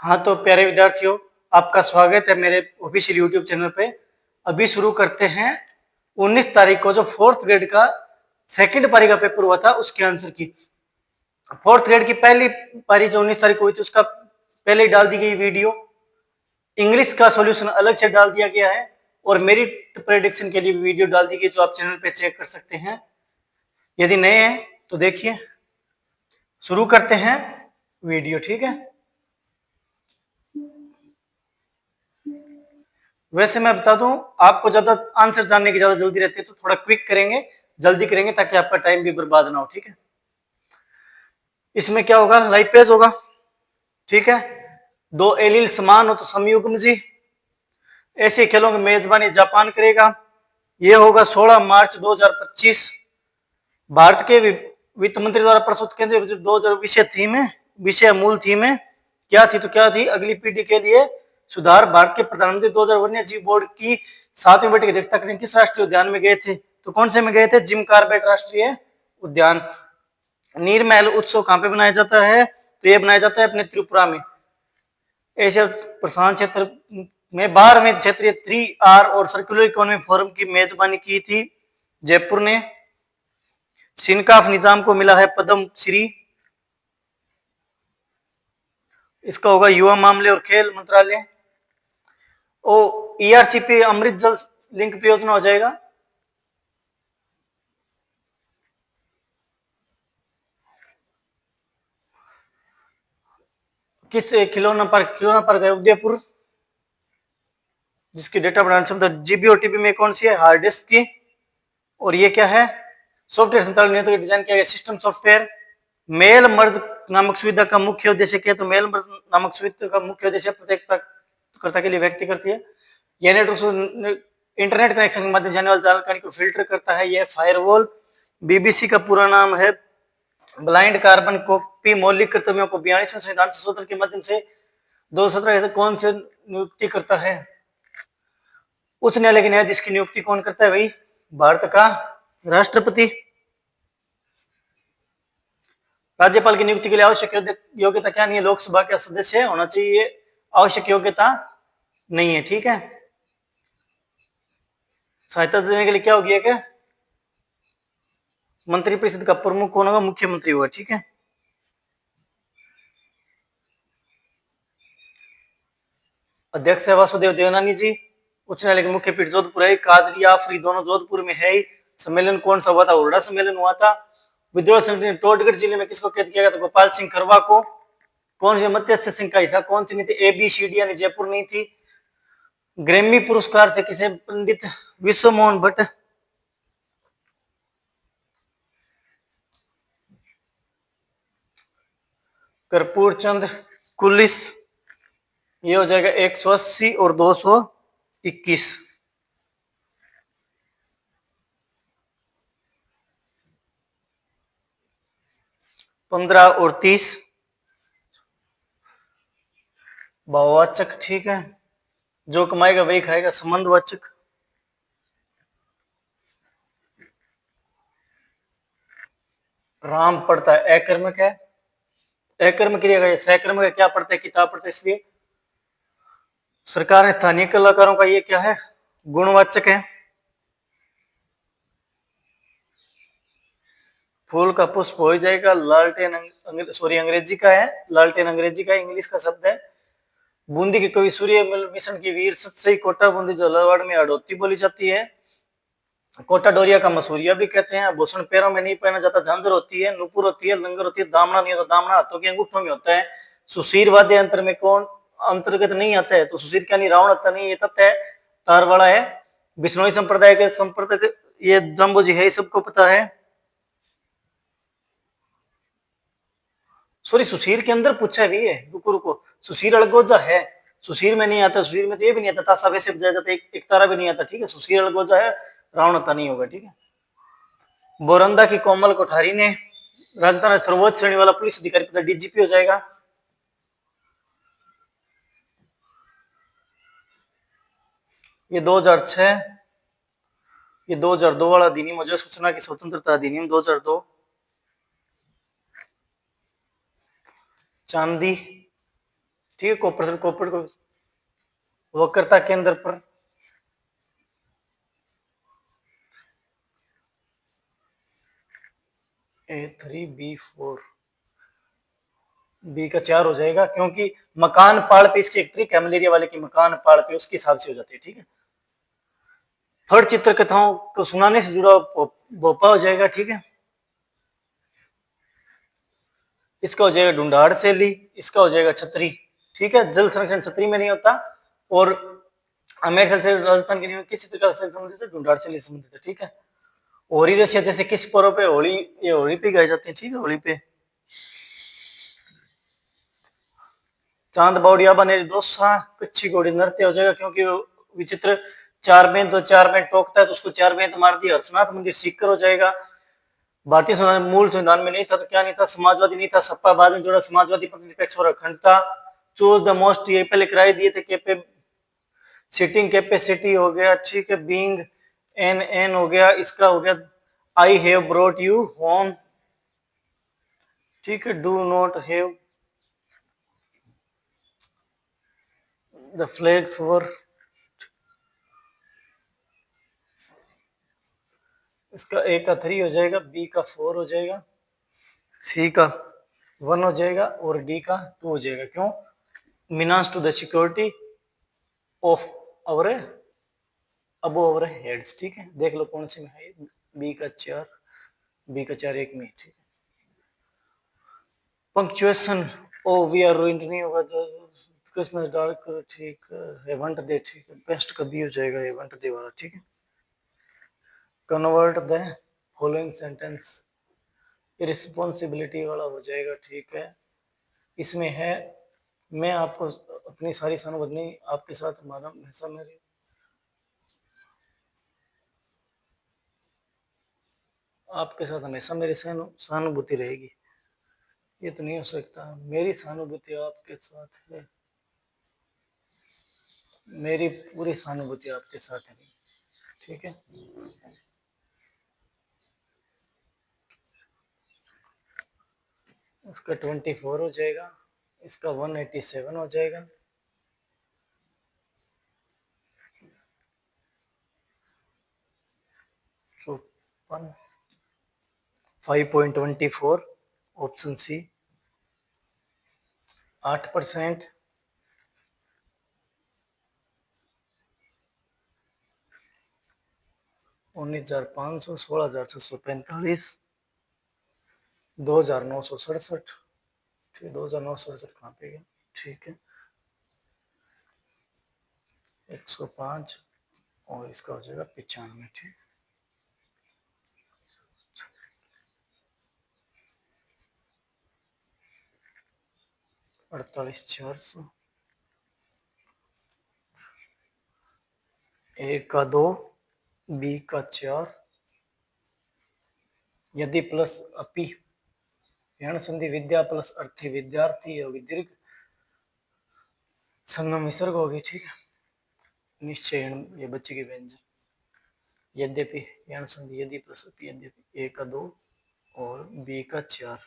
हाँ तो प्यारे विद्यार्थियों, आपका स्वागत है मेरे ऑफिशियल यूट्यूब चैनल पे। अभी शुरू करते हैं 19 तारीख को जो फोर्थ ग्रेड का सेकंड पारी का पेपर हुआ था उसके आंसर की। फोर्थ ग्रेड की पहली पारी जो 19 तारीख को हुई थी उसका पहले ही डाल दी गई वीडियो। इंग्लिश का सॉल्यूशन अलग से डाल दिया गया है और मेरिट प्रेडिक्शन के लिए वीडियो डाल दी गई जो आप चैनल पे चेक कर सकते हैं। यदि नए हैं तो देखिए। शुरू करते हैं वीडियो, ठीक है। वैसे मैं बता दूं, आपको ज्यादा आंसर जानने की ज्यादा जल्दी रहती है तो थोड़ा क्विक करेंगे, जल्दी करेंगे ताकि आपका टाइम भी बर्बाद ना हो, ठीक है। इसमें क्या होगा, लाइव पेज होगा, ठीक है। दो एलील समान हो तो समयुग्म जी। ऐसे खेलों की मेजबानी जापान करेगा। यह होगा 16 मार्च 2025। भारत के वित्त मंत्री द्वारा प्रस्तुत केंद्रीय बजट 2000 विषय थीम है, विषय मूल थीम है क्या थी, तो क्या थी, अगली पीढ़ी के लिए सुधार। भारत के प्रधानमंत्री 2000 वन्य जीव बोर्ड की 7वीं बैठक की अध्यक्षता करने किस राष्ट्रीय उद्यान में गए थे, तो कौन से में गए थे, जिम कार्बेट राष्ट्रीय उद्यान। नीरमहल उत्सव कहां पे बनाया जाता है, तो यह बनाया जाता है अपने त्रिपुरा में। एशिया प्रशांत क्षेत्र में 12वें क्षेत्रीय 3R और सर्कुलर इकोनॉमी फोरम की मेजबानी की थी जयपुर ने। सिनकाफ निजाम को मिला है पद्म श्री। इसका होगा युवा मामले और खेल मंत्रालय। ओ ईआरसीपी अमृत जल लिंक परियोजना हो जाएगा। किस खिलौना पार्क है, उदयपुर, जिसकी डेटा बनाने क्षमता जीबी और टीबी में कौन सी है, हार्ड डिस्क की। और ये क्या है, सॉफ्टवेयर संचालन नियंत्रक डिजाइन किया गया सिस्टम सॉफ्टवेयर। मेल मर्ज नामक सुविधा का मुख्य उद्देश्य क्या है, तो मेल मर्ज नामक सुविधा का मुख्य उद्देश्य प्रत्येक प्राप्तकर्ता के लिए व्यक्ति करती है। यह नेटवर्क इंटरनेट कनेक्शन के माध्यम से जाने वाली जानकारी को फिल्टर करता है। यह फायरवॉल। बीबीसी का पूरा नाम है ब्लाइंड कार्बन कॉपी। मौलिक कर्तव्यों को 42वें संविधान संशोधन के माध्यम से 2017 कौन से नियुक्ति करता है, उच्च न्यायालय के न्यायाधीश की नियुक्ति कौन करता है भाई, भारत का राष्ट्रपति। राज्यपाल की नियुक्ति के लिए आवश्यक योग्यता क्या नहीं है, लोकसभा का सदस्य होना चाहिए, आवश्यक योग्यता नहीं है, ठीक है। सहायता देने के लिए क्या होगी, क्या मंत्रिपरिषद का प्रमुख कौन होगा, मुख्यमंत्री होगा, ठीक है। अध्यक्ष है वासुदेव देवनानी जी। उच्च न्यायालय की मुख्य पीठ जोधपुर है। काजरी आफरी दोनों जोधपुर में है। सम्मेलन कौन सा हुआ था, हुरडा सम्मेलन हुआ था। विद्रोह संगठन ने टोडगढ़ जिले में किसको कैद किया गया था, गोपाल सिंह खरवा को। कौन सी मत्स्य सिंह का हिस्सा कौन सी नहीं थी, ABCD यानी जयपुर नहीं थी। ग्रैमी पुरस्कार से किसे पंडित विश्व मोहन भट्ट। कर्पूर चंद कुलिस। ये हो जाएगा 180 और 221। 15 और 30 भाववाचक, ठीक है। जो कमाएगा वही खाएगा, संबंधवाचक। राम पढ़ता है, अकर्मक है। अकर्म क्रिया का सहकर्मक है, क्या पढ़ता है, किताब पढ़ता है, इसलिए। सरकार ने स्थानीय कलाकारों का ये क्या है, गुणवाचक है। फूल का पुष्प हो जाएगा लालटेन। सॉरी अंग्रेजी का है, लालटेन अंग्रेजी का, इंग्लिश का शब्द है। बूंदी के कवि सूर्य मिशन की वीर सतसई कोटा बूंदी जो झालावाड़ में अड़ोती बोली जाती है। कोटा डोरिया का मसूरिया भी कहते हैं। भूषण पैरों में नहीं पहना जाता, झांझर होती है, नुपुर होती है, लंगर होती है, दामना नहीं होता, दामना हाथों के अंगूठों में होता है। सुशीर वाद्य यंत्र में कौन अंतर्गत नहीं आता है, तो सुशीर क्या नहीं, रावण आता नहीं, ये तथ्य है, तार वाला है। बिश्नोई संप्रदाय के संप्रदाय ये जम्बो जी है, सबको पता है। सॉरी सुशीर के अंदर पूछा भी है, रुको रुको, सुशीर अड़गोजा है, सुशीर में नहीं आता, सुशीर में तो ये भी नहीं आता, तासा वैसे बजाया जाता है, एक तारा भी नहीं आता, ठीक है। सुशीर अड़गोजा है, रावण आता नहीं होगा, ठीक है। बोरंदा की कोमल कोठारी ने राजस्थान में सर्वोच्च श्रेणी वाला पुलिस अधिकारी पद DGP हो जाएगा। ये 2006, ये 2002 वाला अधिनियम हो जाए, सूचना की स्वतंत्रता अधिनियम 2002। चांदी, ठीक है। कॉपर कॉपर को वक्रता केंद्र पर A3B4 बी का 4 हो जाएगा, क्योंकि मकान पाड़ पे इसकी एक ट्रिक है मलेरिया वाले की, मकान पाड़ पे उसके हिसाब से हो जाती है। ठीक है। थर्ड चित्र कथाओं को सुनाने से जुड़ा भोपा हो जाएगा। ठीक है। इसका हो जाएगा ढूंढाड़ शैली, इसका हो जाएगा छतरी। ठीक है। जल संरक्षण छतरी में नहीं होता, और अमेर से राजस्थान के नियम किस चित्र का संबंधित है, ढूंढाड़ शैली से संबंधित है। ठीक है। होली रसिया जैसे किस पर्व पे होली, ये होली पे गाए जाते हैं। ठीक है। होली पे चांद बाउडिया बने दोसा कच्ची घोड़ी नृत्य हो जाएगा, क्योंकि विचित्र चार में तो चार में टोकता है तो उसको चार में मार दिया। हर्षनाथ मंदिर सीकर हो जाएगा। भारतीय संविधान मूल संविधान में नहीं था तो क्या नहीं था, समाजवादी नहीं था, सपा बाद में जोड़ा, समाजवादी निरपेक्ष और अखंडता। चूज द मोस्ट, ये पहले किराए दिए थे, कैपे सीटिंग कैपेसिटी हो गया। ठीक है। बीइंग एन एन हो गया, इसका हो गया I have brought you home. ठीक है। Do not have the flags were, इसका ए का 3 हो जाएगा, बी का 4 हो जाएगा, सी का 1 हो जाएगा, और डी का 2 हो जाएगा। क्यों? Means to the security of our above our heads. ठीक है। देख लो कौन से में है, बी का 4, बी का 4 एक में। ठीक है। Punctuation oh we are rowing नहीं होगा, क्रिसमस डार्क। ठीक है। एवंट दे, ठीक है, बेस्ट का बी हो जाएगा, एवंट दे वाला। ठीक है। Convert the following sentence, responsibility वाला हो जाएगा। ठीक है। इसमें है मैं आपको अपनी सारी सहानुभूति आपके साथ हमारा हमेशा मेरी, आपके साथ हमेशा मेरी सहानुभूति रहेगी। ये तो नहीं हो सकता, मेरी सहानुभूति आपके साथ है, मेरी पूरी सहानुभूति आपके साथ है। ठीक है। इसका 24 हो जाएगा, इसका 187 हो जाएगा, तो 5.24 ऑप्शन सी। 8%, 19,500, 16,645, 2,967। ठीक, 2,967 कहाँ पे गया? ठीक है। 105, और इसका हो जाएगा 95। ठीक, 48,400, ए का 2, बी का 4, यदि प्लस अपि यण संधि विद्या प्लस अर्थी विद्यार्थी होगी, दीर्घ संगम विसर्ग होगी। ठीक है। निश्चय ये बच्चे की व्यंजन, यद्यपि यण संधि यदि प्लस अपि, यद्यपि ए का 2 और बी का 4,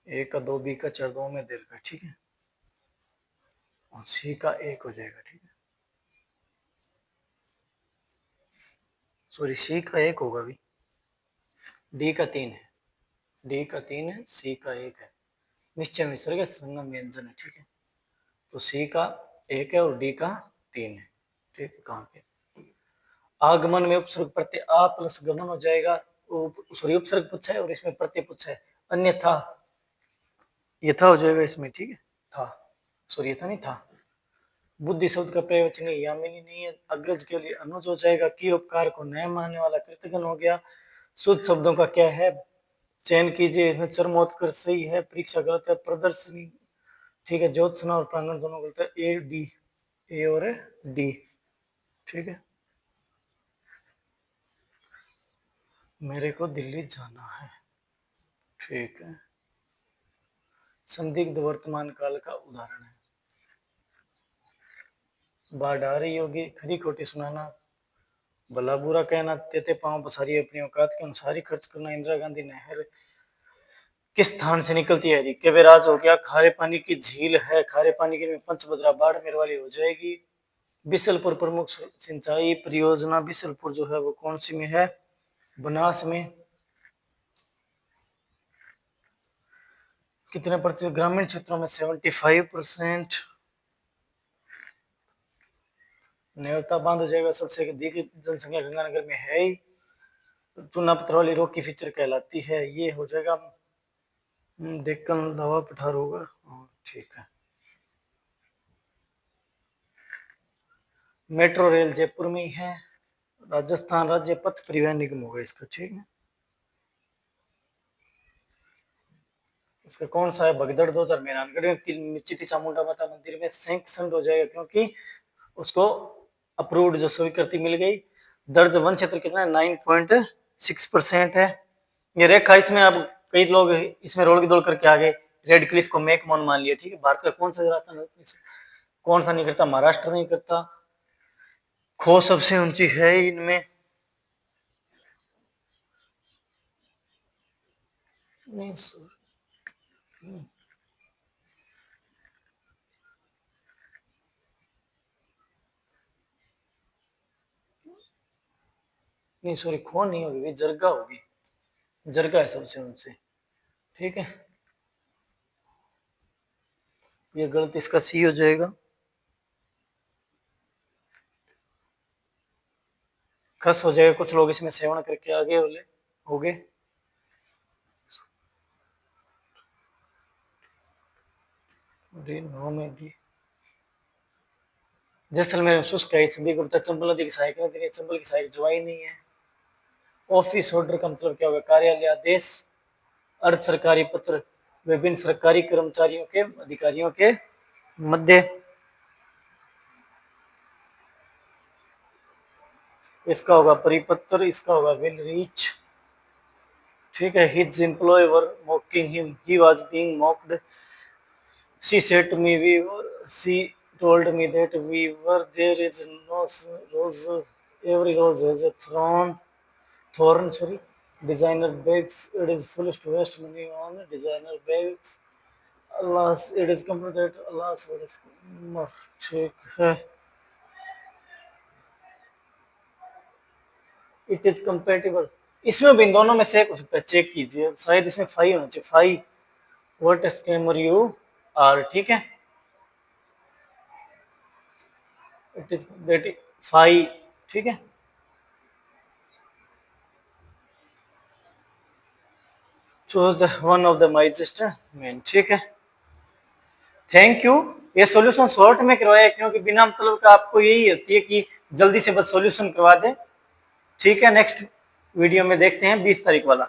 ए का 2 बी का 4 दो में दीर्घ है। ठीक है। और सी का 1 हो जाएगा। ठीक है। सॉरी, सी का 1 होगा अभी, डी का 3 है, डी का 3 है, सी का 1 है, निश्चय विसर्ग संगम व्यंजन है। ठीक है। तो सी का 1 है और डी का 3 है। ठीक है। कहाँ पे? आगमन में उपसर्ग प्रत्यय आ प्लस गमन हो जाएगा, सॉरी उपसर्ग पूछा है और इसमें प्रत्यय पूछा है, अन्यथा यथा हो जाएगा इसमें। ठीक है। था, सॉरी यथा नहीं था। बुद्धि शब्द का प्रयोजन यामिनी नहीं है, अग्रज के लिए अनुज हो जाएगा, की उपकार को न मानने वाला कृतघ्न हो गया। शुद्ध शब्दों का क्या है, चयन कीजिए, इसमें चरमोत्कर सही है, परीक्षा गलत है, प्रदर्शनी ठीक है, ज्योत्सना और प्रांगण दोनों गलत है, ए डी, ए और डी। ठीक है। मेरे को दिल्ली जाना है। ठीक है। संदिग्ध वर्तमान काल का उदाहरण है, बाढ़ आ रही होगी, खरी खोटी सुनाना, भला बुरा कहना, तेते पांव पसारी, अपनी औकात के अनुसार ही खर्च करना, इंदिरा गांधी नहर किस स्थान से निकलती है हरी? केवेराज हो गया, खारे पानी की झील है, खारे पानी की में पंचभद्रा बाड़मेर वाली हो जाएगी। बिसलपुर प्रमुख सिंचाई परियोजना बिसलपुर जो है वो कौन सी में है? बनास में। कितने प्रतिशत ग्रामीण क्षेत्रों में? 75%। नेवता बांध हो जाएगा, सबसे अधिक जनसंख्या गंगानगर में है ही। तुलना पत्र वाली रोग की फीचर कहलाती है, ये हो जाएगा डेक्कन लावा पठार होगा। ठीक है। मेट्रो रेल जयपुर में ही है। राजस्थान राज्य पथ परिवहन निगम होगा इसका, ठीक है। इसका कौन सा है? भगदड़ 2000 मेहरानगढ़ में चिटी चामुंडा माता मंदिर में सैंक्शन हो जाएगा, क्योंकि उसको अप्रूव्ड जो स्वीकृति मिल गई। दर्ज वन क्षेत्र कितना है? 9.6% है। ये रेखा, इसमें अब कई लोग इसमें रोल की दौड़ करके आ गए, रेड क्लिफ को मैकमोन मान लिया, ठीक है। भारत का कौन सा राजस्थान कौन सा नहीं करता? महाराष्ट्र नहीं करता। खो सबसे ऊंची है इनमें, नहीं नहीं सॉरी, खो नहीं होगी, जरगा होगी। जरगा है सबसे ऊंचे, ठीक है। ये गलत, इसका सी हो जाएगा। खस हो जाएगा, कुछ लोग इसमें सेवन करके आगे हो गए। जैसलमेर में शुष्क है, सभी को पता। चंबल नदी की सहायक नदी नहीं, चंबल की सहायक जुआई नहीं है। ऑफिस ऑर्डर का मतलब क्या होगा? कार्यालय आदेश। अर्ध सरकारी पत्र विभिन्न सरकारी कर्मचारियों के अधिकारियों के मध्य। इसका होगा परिपत्र, इसका होगा विल रीच, ठीक है। His employer mocking him, he was being mocked. She said to me, she told me that we were, there is no rose, every rose has a thorn, sorry. Designer bags, it is foolish to waste money on designer bags. Alas, it is company that, alas, what is, ठीक है। It is compatible, इसमें भी इन दोनों में से एक हो सकता है, चेक कीजिए। शायद इसमें फाई होना चाहिए, phi what scammer you are, ठीक है। इट इज दैट फाई, ठीक है। Choose the one of the majestic men, ठीक है। Thank you. ये सॉल्यूशन शॉर्ट में करवाया क्योंकि बिना मतलब का आपको यही होती है कि जल्दी से बस सॉल्यूशन करवा दें, ठीक है। नेक्स्ट वीडियो में देखते हैं 20 तारीख वाला।